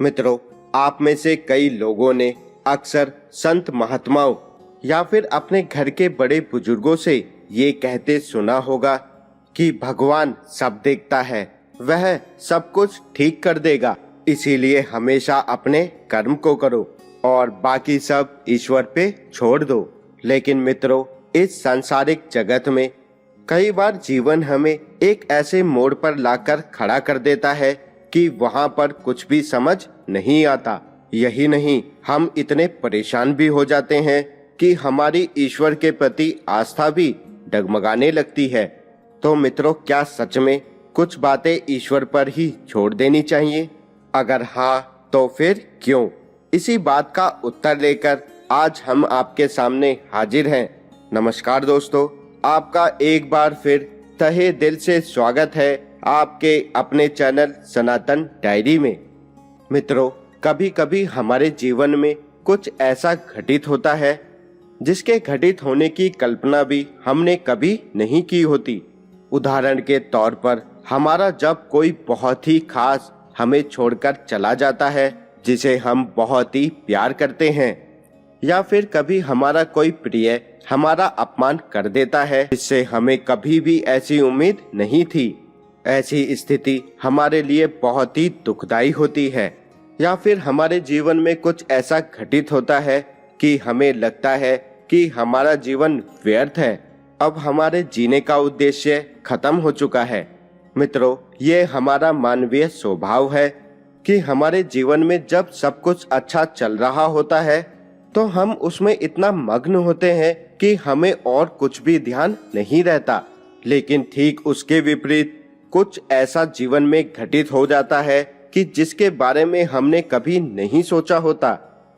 मित्रों, आप में से कई लोगों ने अक्सर संत महात्माओं या फिर अपने घर के बड़े बुजुर्गों से ये कहते सुना होगा कि भगवान सब देखता है, वह सब कुछ ठीक कर देगा, इसीलिए हमेशा अपने कर्म को करो और बाकी सब ईश्वर पे छोड़ दो। लेकिन मित्रों, इस सांसारिक जगत में कई बार जीवन हमें एक ऐसे मोड़ पर लाकर खड़ा कर देता है कि वहां पर कुछ भी समझ नहीं आता। यही नहीं, हम इतने परेशान भी हो जाते हैं कि हमारी ईश्वर के प्रति आस्था भी डगमगाने लगती है। तो मित्रों, क्या सच में कुछ बातें ईश्वर पर ही छोड़ देनी चाहिए? अगर हाँ, तो फिर क्यों? इसी बात का उत्तर लेकर आज हम आपके सामने हाजिर हैं। नमस्कार दोस्तों, आपका एक बार फिर तहे दिल से स्वागत है आपके अपने चैनल सनातन डायरी में। मित्रों, कभी कभी हमारे जीवन में कुछ ऐसा घटित होता है जिसके घटित होने की कल्पना भी हमने कभी नहीं की होती। उदाहरण के तौर पर हमारा जब कोई बहुत ही खास हमें छोड़कर चला जाता है जिसे हम बहुत ही प्यार करते हैं, या फिर कभी हमारा कोई प्रिय हमारा अपमान कर देता है जिससे हमें कभी भी ऐसी उम्मीद नहीं थी। ऐसी स्थिति हमारे लिए बहुत ही दुखदाई होती है। या फिर हमारे जीवन में कुछ ऐसा घटित होता है कि हमें लगता है कि हमारा जीवन व्यर्थ है, अब हमारे जीने का उद्देश्य खत्म हो चुका है। मित्रों, ये हमारा मानवीय स्वभाव है कि हमारे जीवन में जब सब कुछ अच्छा चल रहा होता है तो हम उसमें इतना मग्न होते हैं कि हमें और कुछ भी ध्यान नहीं रहता। लेकिन ठीक उसके विपरीत कुछ ऐसा जीवन में घटित हो जाता है कि जिसके बारे में हमने कभी नहीं सोचा होता,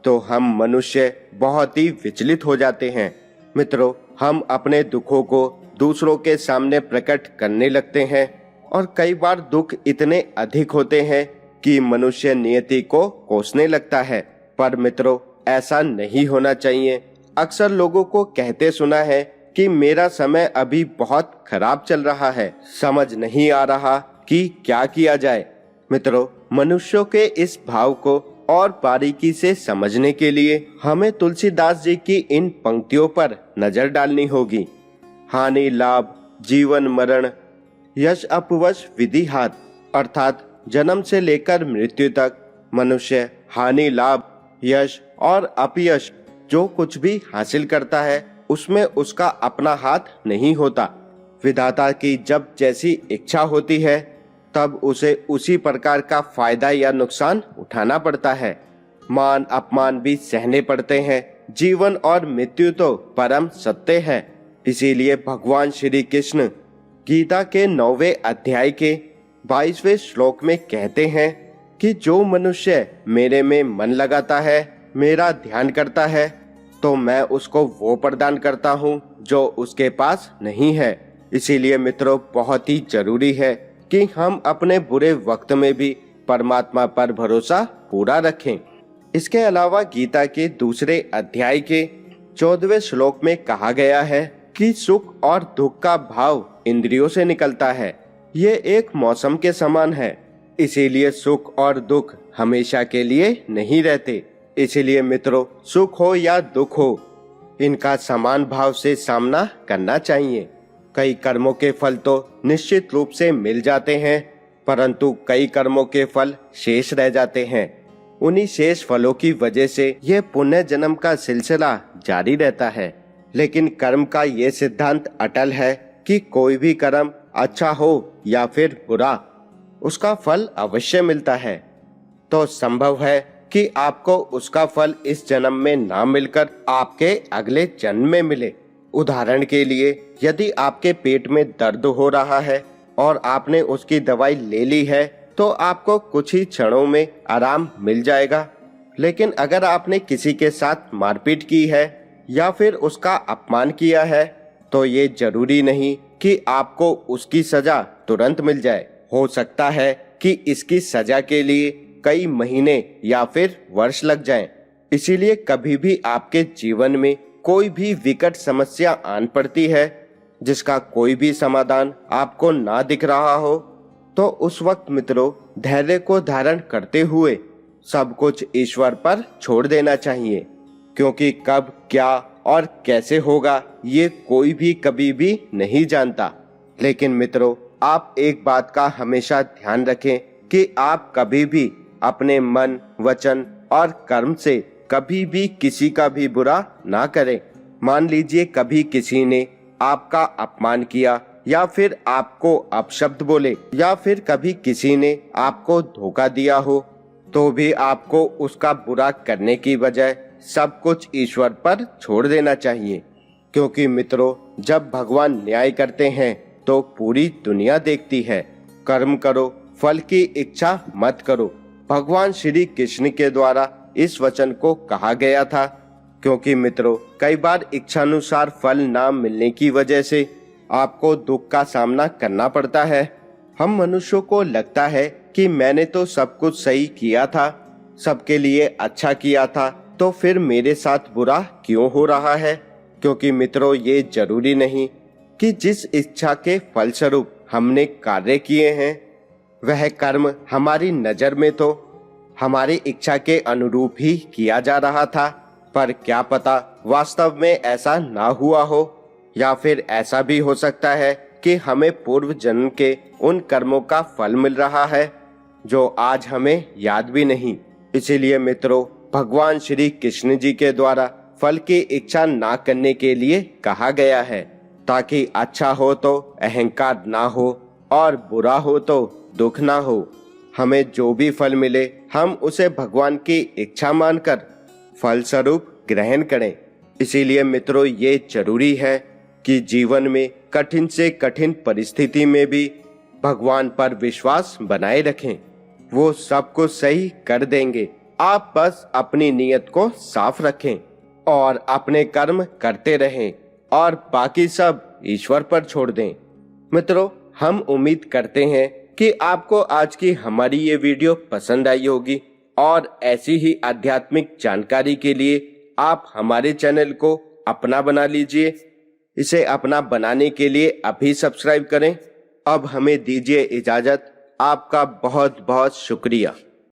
तो हम मनुष्य बहुत ही विचलित हो जाते हैं। मित्रों, हम अपने दुखों को दूसरों के सामने प्रकट करने लगते हैं और कई बार दुख इतने अधिक होते हैं कि मनुष्य नियति को कोसने लगता है। पर मित्रों, ऐसा नहीं होना चाहिए। अक्सर लोगों को कहते सुना है कि मेरा समय अभी बहुत खराब चल रहा है, समझ नहीं आ रहा कि क्या किया जाए। मित्रों, मनुष्यों के इस भाव को और बारीकी से समझने के लिए हमें तुलसीदास जी की इन पंक्तियों पर नजर डालनी होगी। हानि लाभ जीवन मरण यश अपवश विधि हाथ, अर्थात जन्म से लेकर मृत्यु तक मनुष्य हानि लाभ यश और अपयश जो कुछ भी हासिल करता है उसमें उसका अपना हाथ नहीं होता। विधाता की जब जैसी इच्छा होती है तब उसे उसी प्रकार का फायदा या नुकसान उठाना पड़ता है। मान अपमान भी सहने पड़ते हैं। जीवन और मृत्यु तो परम सत्य है। इसीलिए भगवान श्री कृष्ण गीता के 9वें अध्याय के 22वें श्लोक में कहते हैं कि जो मनुष्य मेरे में मन लगाता है, मेरा ध्यान करता है, तो मैं उसको वो प्रदान करता हूँ जो उसके पास नहीं है। इसीलिए मित्रों, बहुत ही जरूरी है कि हम अपने बुरे वक्त में भी परमात्मा पर भरोसा पूरा रखें। इसके अलावा गीता के दूसरे अध्याय के 14वें श्लोक में कहा गया है कि सुख और दुख का भाव इंद्रियों से निकलता है, ये एक मौसम के समान है। इसीलिए सुख और दुख हमेशा के लिए नहीं रहते। इसीलिए मित्रों, सुख हो या दुख हो, इनका समान भाव से सामना करना चाहिए। कई कर्मों के फल तो निश्चित रूप से मिल जाते हैं, परंतु कई कर्मों के फल शेष रह जाते हैं। उन्हीं शेष फलों की वजह से यह पुण्य जन्म का सिलसिला जारी रहता है। लेकिन कर्म का ये सिद्धांत अटल है कि कोई भी कर्म अच्छा हो या फिर बुरा, उसका फल अवश्य मिलता है। तो संभव है कि आपको उसका फल इस जन्म में ना मिलकर आपके अगले जन्म में मिले। उदाहरण के लिए, यदि आपके पेट में दर्द हो रहा है और आपने उसकी दवाई ले ली है तो आपको कुछ ही क्षणों में आराम मिल जाएगा। लेकिन अगर आपने किसी के साथ मारपीट की है या फिर उसका अपमान किया है तो ये जरूरी नहीं कि आपको उसकी सजा तुरंत मिल जाए। हो सकता है कि इसकी सजा के लिए कई महीने या फिर वर्ष लग जाएं। इसीलिए कभी भी आपके जीवन में कोई भी विकट समस्या आन पड़ती है जिसका कोई भी समाधान आपको ना दिख रहा हो, तो उस वक्त मित्रों, धैर्य को धारण करते हुए सब कुछ ईश्वर पर छोड़ देना चाहिए, क्योंकि कब क्या और कैसे होगा ये कोई भी कभी भी नहीं जानता। लेकिन मित्रों, आप एक बात का हमेशा ध्यान रखें कि आप कभी भी अपने मन, वचन और कर्म से कभी भी किसी का भी बुरा ना करें। मान लीजिए कभी किसी ने आपका अपमान किया या फिर आपको अपशब्द बोले या फिर कभी किसी ने आपको धोखा दिया हो, तो भी आपको उसका बुरा करने की बजाय सब कुछ ईश्वर पर छोड़ देना चाहिए। क्योंकि मित्रों, जब भगवान न्याय करते हैं तो पूरी दुनिया देखती है। कर्म करो, फल की इच्छा मत करो। भगवान श्री कृष्ण के द्वारा इस वचन को कहा गया था। क्योंकि मित्रों, कई बार इच्छानुसार फल ना मिलने की वजह से आपको दुख का सामना करना पड़ता है। हम मनुष्यों को लगता है कि मैंने तो सब कुछ सही किया था, सबके लिए अच्छा किया था, तो फिर मेरे साथ बुरा क्यों हो रहा है। क्योंकि मित्रों, ये जरूरी नहीं कि जिस इच्छा के फलस्वरूप हमने कार्य किए हैं वह कर्म हमारी नजर में तो हमारी इच्छा के अनुरूप ही किया जा रहा था, पर क्या पता वास्तव में ऐसा ना हुआ हो। या फिर ऐसा भी हो सकता है कि हमें पूर्व जन्म के उन कर्मों का फल मिल रहा है जो आज हमें याद भी नहीं। इसीलिए मित्रों, भगवान श्री कृष्ण जी के द्वारा फल की इच्छा ना करने के लिए कहा गया है, ताकि अच्छा हो तो अहंकार ना हो और बुरा हो तो दुख ना हो। हमें जो भी फल मिले हम उसे भगवान की इच्छा मानकर फल स्वरूप ग्रहण करें। इसीलिए मित्रों, ये जरूरी है कि जीवन में कठिन से कठिन परिस्थिति में भी भगवान पर विश्वास बनाए रखें। वो सब कुछ सही कर देंगे। आप बस अपनी नीयत को साफ रखें और अपने कर्म करते रहें और बाकी सब ईश्वर पर छोड़ दें। मित्रों, हम उम्मीद करते हैं कि आपको आज की हमारी ये वीडियो पसंद आई होगी और ऐसी ही आध्यात्मिक जानकारी के लिए आप हमारे चैनल को अपना बना लीजिए। इसे अपना बनाने के लिए अभी सब्सक्राइब करें। अब हमें दीजिए इजाजत। आपका बहुत बहुत शुक्रिया।